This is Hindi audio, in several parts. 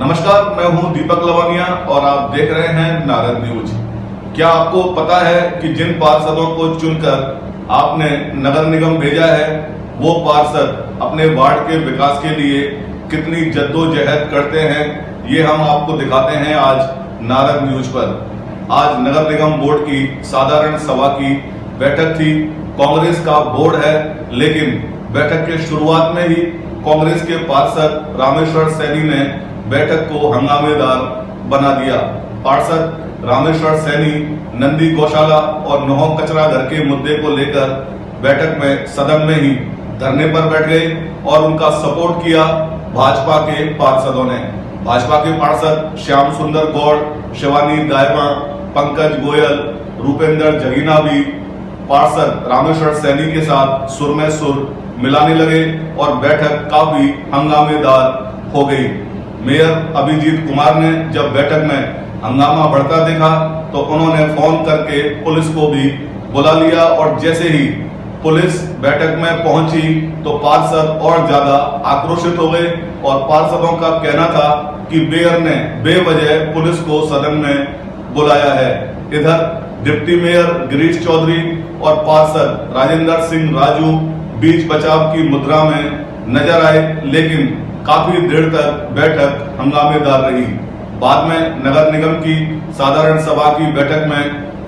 नमस्कार, मैं हूं दीपक लवानिया और आप देख रहे हैं नारद न्यूज। क्या आपको पता है कि जिन पार्षदों को चुनकर आपने नगर निगम भेजा है वो पार्षद अपने वार्ड के विकास के लिए कितनी जद्दोजहद करते हैं, ये हम आपको दिखाते हैं आज नारद न्यूज पर। आज नगर निगम बोर्ड की साधारण सभा की बैठक थी। कांग्रेस का बोर्ड है, लेकिन बैठक के शुरुआत में ही कांग्रेस के पार्षद रामेश्वर सैनी ने बैठक को हंगामेदार बना दिया। पार्षद रामेश्वर सैनी नंदी गौशाला और नोह कचरा घर के मुद्दे को लेकर बैठक में सदन में ही धरने पर बैठ गए और उनका सपोर्ट किया भाजपा के पार्षदों ने। भाजपा के पार्षद श्याम सुंदर गौड़, शिवानी दायमा, पंकज गोयल, रूपेंद्र जगीना भी पार्षद रामेश्वर सैनी के साथ सुर में सुर मिलाने लगे और बैठक काफी हंगामेदार हो गई। मेयर अभिजीत कुमार ने जब बैठक में हंगामा बढ़ता देखा तो उन्होंने फोन करके पुलिस को भी बुला लिया और जैसे ही पुलिस बैठक में पहुंची तो पार्षद और ज्यादा आक्रोशित हो गए और पार्षदों का कहना था कि मेयर ने बेवजह पुलिस को सदन में बुलाया है। इधर डिप्टी मेयर गिरीश चौधरी और पार्षद राजेंद्र सिंह राजू बीच बचाव की मुद्रा में नजर आए, लेकिन काफी देर तक बैठक हंगामेदार रही। बाद में नगर निगम की साधारण सभा की बैठक में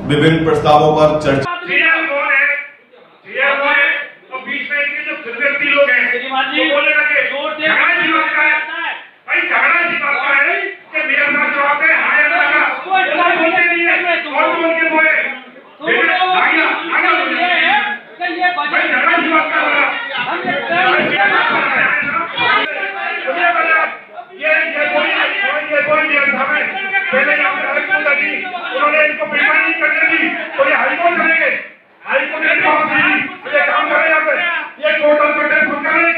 विभिन्न प्रस्तावों पर चर्चा। उन्होंने इनको पेशा नहीं करने दी तो ये हाईकोर्ट चलेंगे। हाईकोर्ट ने काम करे यहाँ पे, ये कोर्ट ऑफ कंटेम्प्ट खुद करें।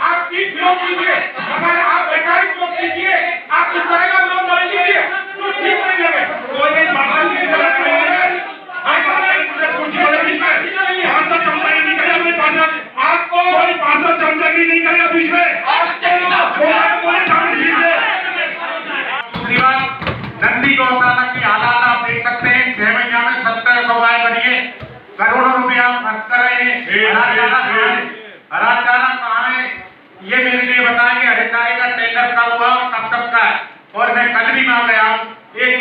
आप की विरोध कीजिए, अगर आप वैचारिक विरोध कीजिए, आप किस तरह का विरोध कर लीजिए तो ठीक नहीं लगे। कोई भी मामला नहीं चला है, आपको कोई पार्षद चमचगी नहीं करेगा बीच में। नंदी गौशाला की हालात आप देख सकते हैं। 6 महीने में 70 गौएं बनी है, करोड़ों रुपया खर्च कर रहे हैं। हरा चारा कहाँ है ये मेरे लिए बताएंगे। हरे चारे का टेंडर कब हुआ और कब का है। और मैं कल भी वहां गया हूँ, एक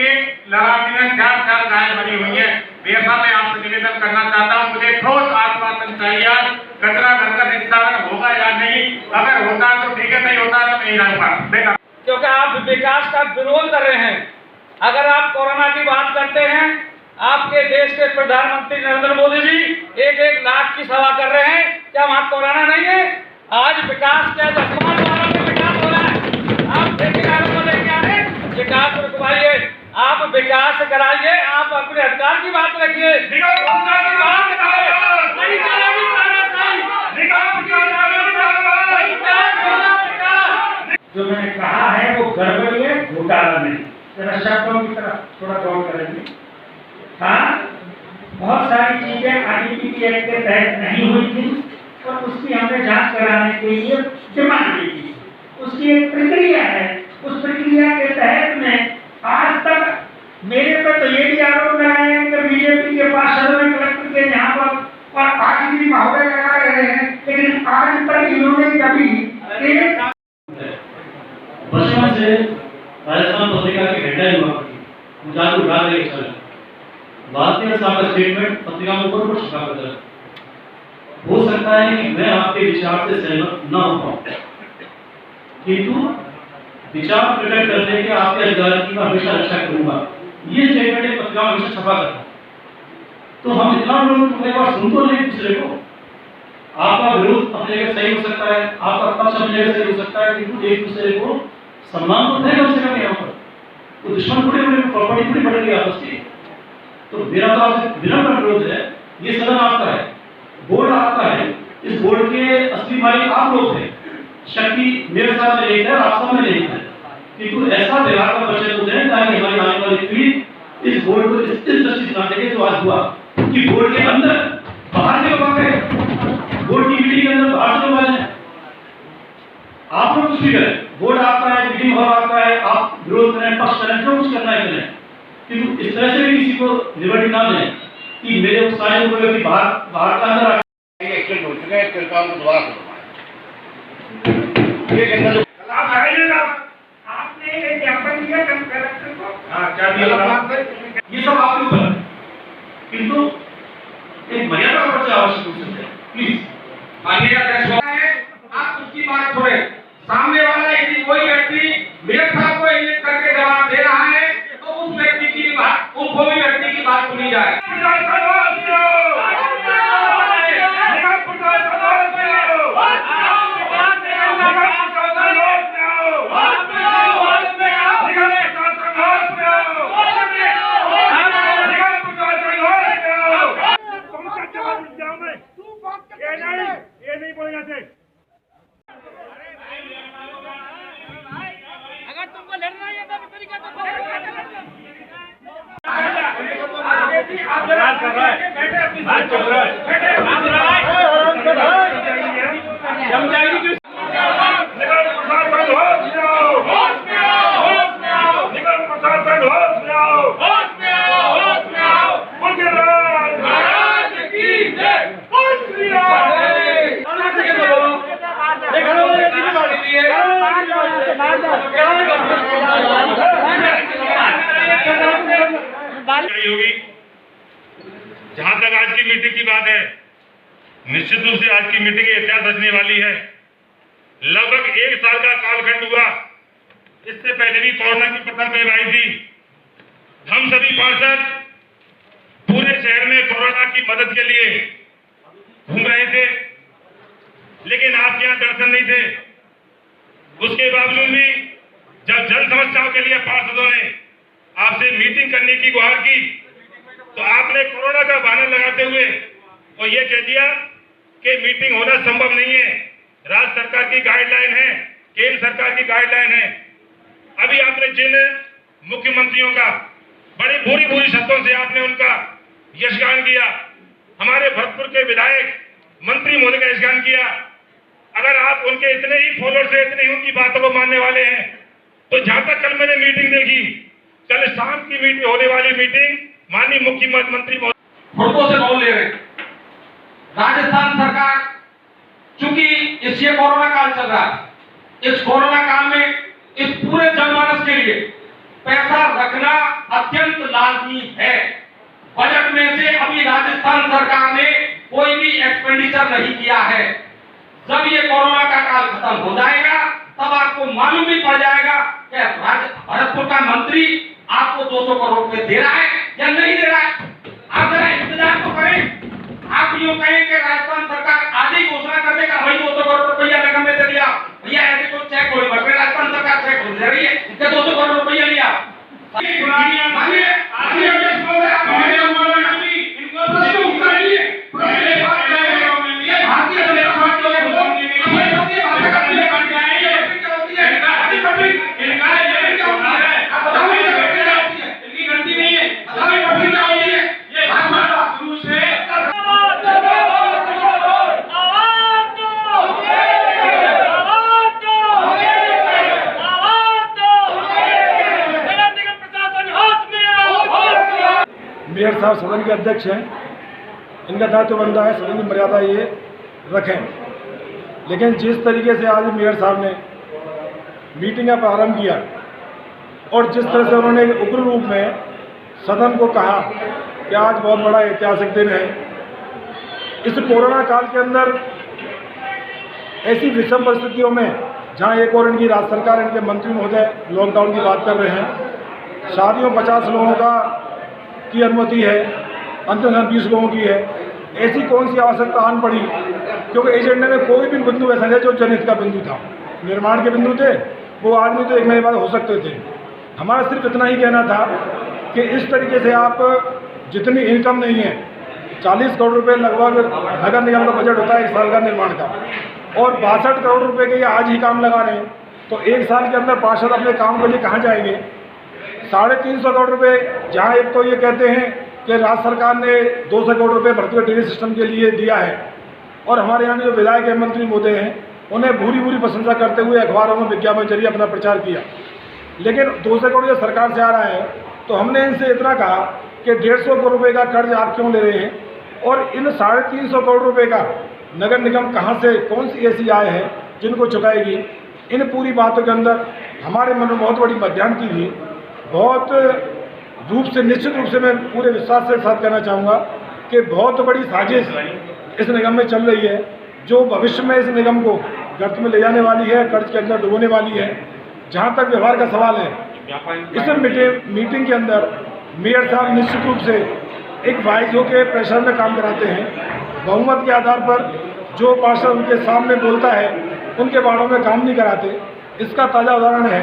लड़ाती में 4 गायें बनी हुई है। ऐसा मैं आपसे निवेदन करना चाहता हूँ, मुझे ठोस आश्वासन चाहिए। कचरा घर का निस्तारण होगा या नहीं? अगर होता तो ठीक है, नहीं होता तो नहीं रहूंगा। क्योंकि आप विकास का विरोध कर रहे हैं। अगर आप कोरोना की बात करते हैं, आपके देश के प्रधानमंत्री नरेंद्र मोदी जी 1-1 लाख की सभा कर रहे हैं, क्या वहां कोरोना नहीं है? आज विकास क्या आसमान वालों में विकास हो रहा है। आप ठेकेदारों को लेके आ रहे विकास रुकवाइए, आप विकास कराइए, आप अपने अधिकार की बात रखिए। जो मैंने कहा है वो गड़बड़ी है, घोटाला नहीं। जरा शब्दों की तरफ थोड़ा गौर करेंगे। हाँ, बहुत सारी चीजें आईटीबीपी एक्ट के तहत नहीं हुई थी और उसकी हमने जांच कराने के लिए डिमांड की थी। उसकी एक प्रक्रिया है, उस प्रक्रिया के तहत में आज तक मेरे पर तो ये भी आरोप लगाए हैं कि बीजेपी के पार्षदों ने कलेक्टर के यहाँ पर और आज भी महोदय लगा रहे हैं, लेकिन आज तक इन्होंने कभी बचपन से राजस्थान पत्रिका की हेडलाइन हुआ करती, उजागर उड़ा रही है। भारतीय सागर स्टेटमेंट पत्रिका में ऊपर छपा करता है। हो सकता है कि मैं आपके विचार से सहमत न हो पाऊं, किंतु विचार प्रकट करने के आपके अधिकार की मैं हमेशा रक्षा करूंगा। ये स्टेटमेंट पत्रिका में हमेशा छपा करता है। तो हम इतना लोग एक बार सुन तो लें दूसरे को। आपका विरोध अपने जगह सही हो सकता है, आपका पक्ष अपनी जगह सही हो सकता है, किंतु एक दूसरे को सम्मान तो है कम से कम यहाँ पर। तो दुश्मन थोड़ी प्रॉपर्टी थोड़ी बढ़ गई आपस की। तो मेरा तो आपसे विनम्र अनुरोध है, ये सदन आपका है, बोर्ड आपका है, इस बोर्ड के असली मालिक आप लोग हैं। शक्ति मेरे साथ में नहीं है, आप सब में नहीं है, किंतु ऐसा व्यवहार का परिचय तो दें ताकि हमारी आने वाली पीढ़ी इस बोर्ड को इस दृष्टि से ना देखे जो आज हुआ कि बोर्ड के अंदर बाहर के लोग आ गए, बोर्ड की मीटिंग के अंदर बाहर से लोग आए हैं। आप लोग कुछ भी करें, बोर्ड आता है, मीटिंग हॉल आता है, आप विरोध करें, पक्ष करें, जो कुछ करना है करें, किंतु इस तरह से भी किसी को लिबर्टी ना दें कि मेरे सारे को व्यक्ति बाहर का अंदर एक्सीडेंट हो चुके हैं, कृपया को दोबारा आपने एक ज्ञापन दिया कलेक्टर को। क्या दिया? ये सब आपके ऊपर है, किंतु एक मर्यादा पर आवश्यक रूप से प्लीज। माननीय अध्यक्ष महोदय, आप उसकी बात छोड़े, सामने वाला यदि कोई व्यक्ति मेयर साहब को इंगित करके जवाब दे रहा है तो उस व्यक्ति की बात, उस भूमि व्यक्ति की बात सुनी जाए। ये नहीं बोलना चाहिए। अगर तुमको लड़ना है तो तरीका से होगी। जहां तक आज की मीटिंग की बात है, निश्चित रूप से आज की मीटिंग इतिहास रचने वाली है। लगभग 1 साल का कालखंड हुआ, इससे पहले भी कोरोना की प्रथम वेव आई थी। हम सभी पार्षद पूरे शहर में कोरोना की मदद के लिए घूम रहे थे, लेकिन आपके यहाँ दर्शन नहीं थे। उसके बावजूद भी जब जन समस्याओं के लिए पार्षदों ने आपसे मीटिंग करने की गुहार की, तो आपने कोरोना का बहाना लगाते हुए और ये कह दिया कि मीटिंग होना संभव नहीं है, राज्य सरकार की गाइडलाइन है, केंद्र सरकार की गाइडलाइन है। अभी आपने जिन मुख्यमंत्रियों का बड़े भूरी शब्दों से आपने उनका यशगान किया, हमारे भरतपुर के विधायक मंत्री महोदय का यशगान किया, अगर आप उनके इतने ही फॉलोअर्स से, इतने ही उनकी बातों को मानने वाले हैं, तो जहां तक कल मैंने मीटिंग देखी, कल शाम की मीटिंग होने वाली मीटिंग माननीय मुख्यमंत्री मुद्दों से बोल ले रहे। राजस्थान सरकार, चूंकि इस ये कोरोना काल चल रहा है, इस कोरोना काल में इस पूरे जनमानस के लिए पैसा रखना अत्यंत लाजमी है। बजट में से अभी राजस्थान सरकार ने कोई भी एक्सपेंडिचर नहीं किया है। जब ये कोरोना का काल खत्म हो जाएगा, तब आपको मालूम भी पड़ जाएगा कि भरतपुर का मंत्री आपको 200 करोड़ रुपए दे रहा है या नहीं दे रहा है। आप जरा इंतजार तो करें। आप यूं कहें कि राजस्थान सरकार आज ही घोषणा कर देगा भाई 200 करोड़ रुपया निगम में दे दिया, भैया ऐसे कोई चेक थोड़ी बट रहे, राजस्थान सरकार चेक हो रही है कि 200 करोड़ रुपया लिया। मेयर साहब सदन के अध्यक्ष हैं, इनका दायित्व बनता है सदन की मर्यादा ये रखें। लेकिन जिस तरीके से आज मेयर साहब ने मीटिंग का प्रारंभ किया और जिस तरह से उन्होंने उग्र रूप में सदन को कहा कि आज बहुत बड़ा ऐतिहासिक दिन है, इस कोरोना काल के अंदर ऐसी विषम परिस्थितियों में जहां एक और इनकी राज्य सरकार, इनके मंत्री महोदय लॉकडाउन की बात कर रहे हैं, शादियों 50 लोगों की अनुमति है, अंतिम 20 लोगों की है, ऐसी कौन सी आवश्यकता आन पड़ी? क्योंकि एजेंडे में कोई भी बिंदु ऐसा नहीं जो जनहित का बिंदु था, निर्माण के बिंदु थे, वो आदमी तो 1 महीने बाद हो सकते थे। हमारा सिर्फ इतना ही कहना था कि इस तरीके से आप जितनी इनकम नहीं है, 40 करोड़ रुपए लगभग नगर निगम का बजट होता है 1 साल का निर्माण का, और 62 करोड़ रुपए के ये आज ही काम लगा रहे हैं, तो 1 साल के अंदर पार्षद अपने काम के लिए कहाँ जाएंगे? 350 करोड़ रुपए, जहाँ एक तो ये कहते हैं कि राज्य सरकार ने 200 करोड़ रुपए भर्ती ड्रेनेज सिस्टम के लिए दिया है, और हमारे यहाँ के जो विधायक मंत्री महोदय हैं उन्हें भूरी भूरी प्रशंसा करते हुए अखबारों में विज्ञापन जरिए अपना प्रचार किया। लेकिन 200 करोड़ जो सरकार से आ रहा है, तो हमने इनसे इतना कहा कि 150 करोड़ रुपये का कर्ज आप क्यों ले रहे हैं, और इन 350 करोड़ रुपये का नगर निगम कहाँ से, कौन सी ऐसी आय है जिनको चुकाएगी। इन पूरी बातों के अंदर हमारे मन में बहुत बड़ी मध्यांति थी। बहुत रूप से, निश्चित रूप से मैं पूरे विश्वास के साथ कहना चाहूँगा कि बहुत बड़ी साजिश इस निगम में चल रही है, जो भविष्य में इस निगम को गर्त में ले जाने वाली है, कर्ज के अंदर डुबोने वाली है। जहाँ तक व्यवहार का सवाल है, इस मीटिंग के अंदर मेयर साहब निश्चित रूप से एक वाइजो के प्रेशर में काम कराते हैं। बहुमत के आधार पर जो पार्षद उनके सामने बोलता है उनके वार्डों में काम नहीं कराते। इसका ताज़ा उदाहरण है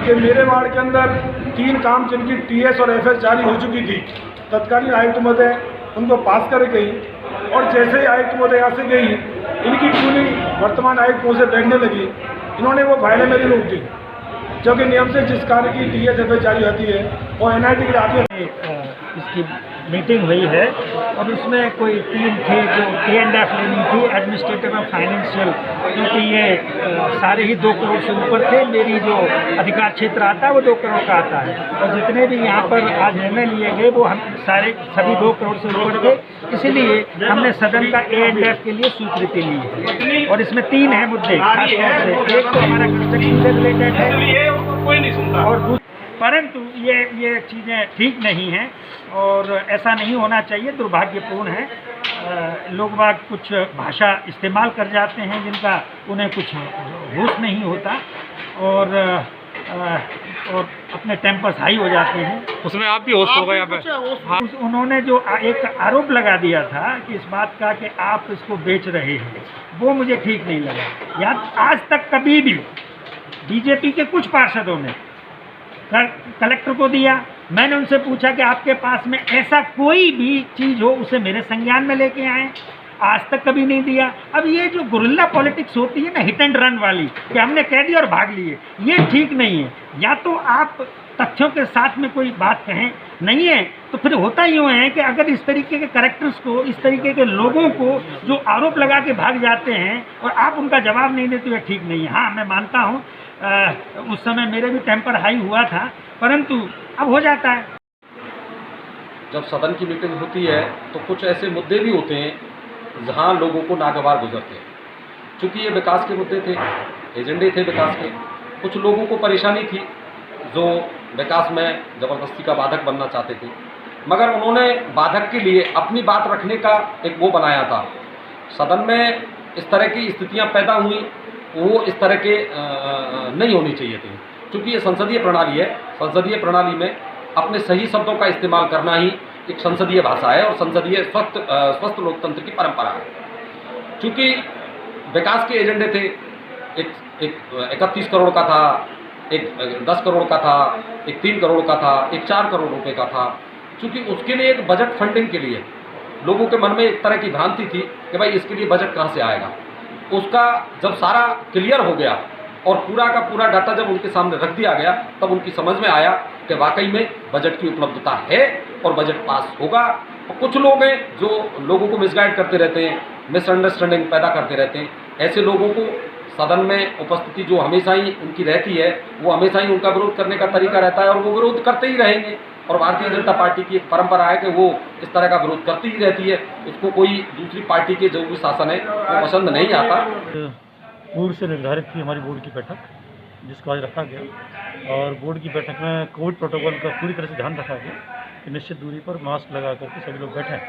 कि मेरे वार्ड के अंदर 3 काम जिनकी TS और FS जारी हो चुकी थी, तत्कालीन आयुक्त महोदय उनको पास कर गई, और जैसे ही आयुक्त महोदय यहाँ से गई, इनकी ट्यूनिंग वर्तमान आयुक्त महोदय से बैठने लगी। इन्होंने वो फाइलें मेरी रोक दी, जबकि नियम से जिस कार्य की TS FS जारी होती है वो NIT के आगे इसकी मीटिंग हुई है, और उसमें कोई 3 थे जो A&F लेनी थी, एडमिनिस्ट्रेटिव और फाइनेंशियल, क्योंकि ये सारे ही 2 करोड़ से ऊपर थे। मेरी जो अधिकार क्षेत्र आता है वो 2 करोड़ का आता है, और जितने भी यहाँ पर आज निर्णय लिए गए वो हम सभी 2 करोड़ से ऊपर थे। इसीलिए हमने सदन का A&F के लिए स्वीकृति ली है, और इसमें 3 हैं मुद्दे खास तौर से। एक तो हमारा कंस्ट्रक्शन से रिलेटेड है, और परंतु ये चीज़ें ठीक नहीं हैं, और ऐसा नहीं होना चाहिए, दुर्भाग्यपूर्ण है। लोग बाग कुछ भाषा इस्तेमाल कर जाते हैं जिनका उन्हें कुछ होश नहीं होता, और अपने टेम्पर्स हाई हो जाते हैं। उसमें आप भी होस्ट हो गए यहाँ पे। उन्होंने जो एक आरोप लगा दिया था कि इस बात का कि आप इसको बेच रहे हैं, वो मुझे ठीक नहीं लगा। या आज तक कभी भी बीजेपी के कुछ पार्षदों ने कलेक्टर को दिया, मैंने उनसे पूछा कि आपके पास में ऐसा कोई भी चीज़ हो उसे मेरे संज्ञान में लेके आए, आज तक कभी नहीं दिया। अब ये जो गुरिल्ला पॉलिटिक्स होती है ना, हिट एंड रन वाली, कि हमने कह दिया और भाग लिए, ये ठीक नहीं है। या तो आप तथ्यों के साथ में कोई बात कहें, नहीं है तो फिर होता यूँ है कि अगर इस तरीके के कैरेक्टर्स को, इस तरीके के लोगों को जो आरोप लगा के भाग जाते हैं और आप उनका जवाब नहीं देते, हुए ठीक नहीं है। हाँ, मैं मानता हूँ उस समय मेरे भी टेम्पर हाई हुआ था, परंतु अब हो जाता है। जब सदन की मीटिंग होती है तो कुछ ऐसे मुद्दे भी होते हैं जहां लोगों को नागवार गुजरते हैं। चूँकि ये विकास के मुद्दे थे, एजेंडे थे विकास के, कुछ लोगों को परेशानी थी जो विकास में ज़बरदस्ती का बाधक बनना चाहते थे, मगर उन्होंने बाधक के लिए अपनी बात रखने का एक वो बनाया था। सदन में इस तरह की स्थितियां पैदा हुई, वो इस तरह के नहीं होनी चाहिए थी। चूँकि ये संसदीय प्रणाली है, संसदीय प्रणाली में अपने सही शब्दों का इस्तेमाल करना ही एक संसदीय भाषा है और संसदीय स्वस्थ लोकतंत्र की परंपरा है। चूँकि विकास के एजेंडे थे, एक 31 करोड़ का था, एक 10 करोड़ का था, एक 3 करोड़ का था, एक 4 करोड़ रुपए का था। चूँकि उसके लिए एक बजट फंडिंग के लिए लोगों के मन में एक तरह की भ्रांति थी कि भाई इसके लिए बजट कहाँ से आएगा। उसका जब सारा क्लियर हो गया और पूरा का पूरा डाटा जब उनके सामने रख दिया गया, तब उनकी समझ में आया कि वाकई में बजट की उपलब्धता है और बजट पास होगा। और कुछ लोग हैं जो लोगों को मिसगाइड करते रहते हैं, मिसअंडरस्टैंडिंग पैदा करते रहते हैं। ऐसे लोगों को सदन में उपस्थिति जो हमेशा ही उनकी रहती है, वो हमेशा ही उनका विरोध करने का तरीका रहता है और वो विरोध करते ही रहेंगे। और भारतीय जनता पार्टी की एक परंपरा है कि वो इस तरह का विरोध करती ही रहती है। उसको कोई दूसरी पार्टी के जो भी शासन है वो पसंद नहीं आता। पूर्व से निर्धारित थी हमारी बोर्ड की बैठक, जिसको आज रखा गया, और बोर्ड की बैठक में कोविड प्रोटोकॉल का पूरी तरह से ध्यान रखा गया कि निश्चित दूरी पर मास्क लगा करके सभी लोग बैठें,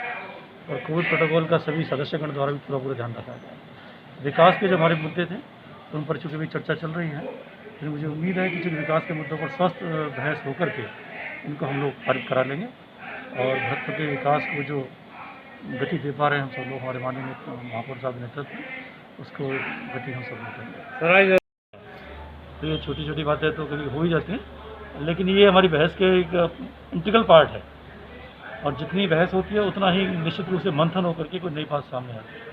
और कोविड प्रोटोकॉल का सभी सदस्यगण द्वारा भी पूरा ध्यान रखा गया। विकास के जो हमारे मुद्दे थे उन पर चूँकि भी चर्चा चल रही है, लेकिन मुझे उम्मीद है कि जो विकास के मुद्दों पर स्वस्थ बहस होकर के इनको हम लोग पारित करा लेंगे, और भरतपुर के विकास को जो गति दे पा रहे हैं हम सब लोग, हमारे माननीय महापौर साहब के नेतृत्व में, उसको गति हम सब लोग देंगे। तो ये छोटी छोटी बातें तो कभी हो ही जाती हैं, लेकिन ये हमारी बहस के एक इंटीग्रल पार्ट है, और जितनी बहस होती है उतना ही निश्चित रूप से मंथन होकर के कोई नई बात सामने आती है।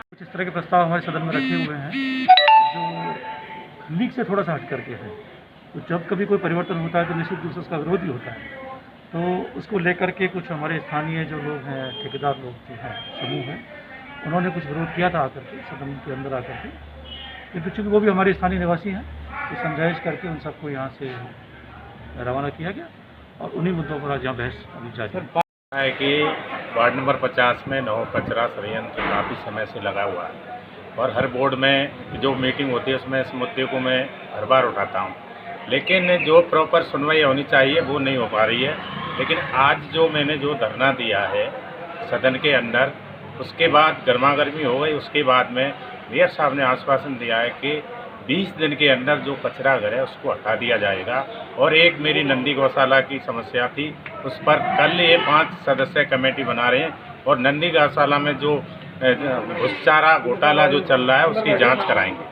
कुछ इस तरह के प्रस्ताव हमारे सदन में रखे हुए हैं जो लीक से थोड़ा सा हट करके है। तो जब कभी कोई परिवर्तन होता है तो निश्चित रूप से उसका विरोध भी होता है। तो उसको लेकर के कुछ हमारे स्थानीय जो लोग हैं, ठेकेदार लोग जो हैं, समूह हैं, उन्होंने कुछ विरोध किया था आकर के सदन के अंदर आकर के। क्योंकि चूँकि वो भी हमारे स्थानीय निवासी हैं, तो समझाइश करके उन सबको यहाँ से रवाना किया गया और उन्हीं मुद्दों पर आज यहाँ बहस अभी जारी है। है कि वार्ड नंबर 50 में नौ कचरा संयंत्र काफ़ी समय से लगा हुआ है और हर बोर्ड में जो मीटिंग होती है उसमें इस मुद्दे को मैं हर बार उठाता हूँ, लेकिन जो प्रॉपर सुनवाई होनी चाहिए वो नहीं हो पा रही है। लेकिन आज जो मैंने जो धरना दिया है सदन के अंदर, उसके बाद गर्मागर्मी हो गई। उसके बाद में मेयर साहब ने आश्वासन दिया है कि 20 दिन के अंदर जो कचरा घर है उसको हटा दिया जाएगा। और एक मेरी नंदी गौशाला की समस्या थी, उस पर कल ये 5 सदस्य कमेटी बना रहे हैं और नंदी गौशाला में जो घुसचारा घोटाला जो चल रहा है उसकी जांच कराएंगे।